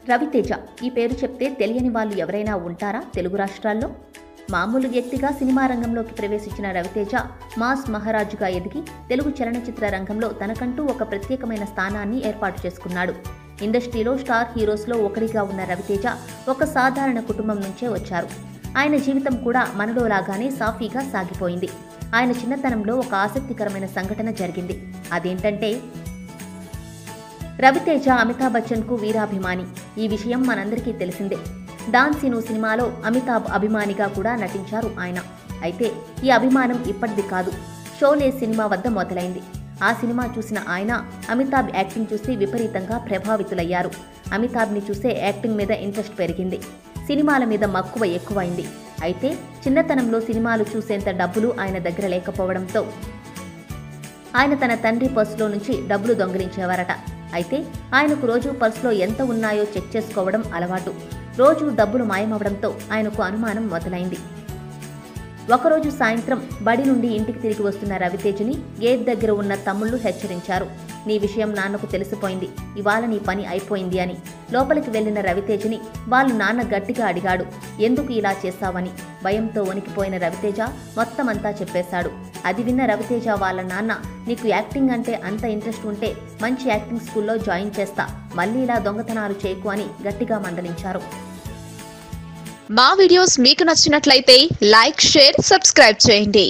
రవితేజ ఈ పేరు చెప్తే తెలియని వాళ్ళు ఎవరైనా ఉంటారా తెలుగు రాష్ట్రాల్లో? మామూలు వ్యక్తిగా సినిమా రంగంలోకి ప్రవేశించిన రవితేజ మాస్ మహారాజుగా ఎదిగి తెలుగు చలనచిత్ర రంగంలో తనకంటూ ఒక ప్రత్యేకమైన స్థానాన్ని ఏర్పాటు చేసుకున్నాడు. ఇండస్ట్రీలో స్టార్ హీరోస్లో ఒకరిగా ఉన్న రవితేజ ఒక సాధారణ కుటుంబం నుంచే వచ్చారు. ఆయన జీవితం కూడా మనలోలాగానే సాఫీగా సాగిపోయింది. ఆయన చిన్నతనంలో ఒక ఆసక్తికరమైన సంఘటన జరిగింది. అదేంటంటే, రవితేజ అమితాబ్ బచ్చన్కు వీరాభిమాని. ఈ విషయం మనందరికీ తెలిసిందే. డాన్ సీను సినిమాలో అమితాబ్ అభిమానిగా కూడా నటించారు ఆయన. అయితే ఈ అభిమానం ఇప్పటిది కాదు, షోలే సినిమా వద్ద మొదలైంది. ఆ సినిమా చూసిన ఆయన అమితాబ్ యాక్టింగ్ చూసి విపరీతంగా ప్రభావితులయ్యారు. అమితాబ్ని చూసే యాక్టింగ్ మీద ఇంట్రెస్ట్ పెరిగింది. సినిమాల మీద మక్కువ ఎక్కువైంది. అయితే చిన్నతనంలో సినిమాలు చూసేంత డబ్బులు ఆయన దగ్గర లేకపోవడంతో ఆయన తన తండ్రి పర్సులో నుంచి డబ్బులు దొంగిలించేవారట. అయితే ఆయనకు రోజు పర్సులో ఎంత ఉన్నాయో చెక్ చేసుకోవడం అలవాటు. రోజు డబ్బులు మాయమవడంతో ఆయనకు అనుమానం మొదలైంది. ఒకరోజు సాయంత్రం బడి నుండి ఇంటికి తిరిగి వస్తున్న రవితేజని గేట్ దగ్గర ఉన్న తమ్ముళ్లు హెచ్చరించారు. నీ విషయం నాన్నకు తెలిసిపోయింది, ఇవాళ నీ పని అయిపోయింది అని. లోపలికి వెళ్లిన రవితేజని వాళ్ళ నాన్న గట్టిగా అడిగాడు, ఎందుకు ఇలా చేశావని. భయంతో వణికిపోయిన రవితేజ మొత్తమంతా చెప్పేశాడు. అది విన్న రవితేజ వాళ్ళ నాన్న, నీకు యాక్టింగ్ అంటే అంత ఇంట్రెస్ట్ ఉంటే మంచి యాక్టింగ్ స్కూల్లో జాయిన్ చేస్తా, మళ్ళీ ఇలా దొంగతనాలు చేయకు అని గట్టిగా మందలించారు. మా వీడియోస్ మీకు నచ్చినట్లయితే లైక్, షేర్, సబ్స్క్రైబ్ చేయండి.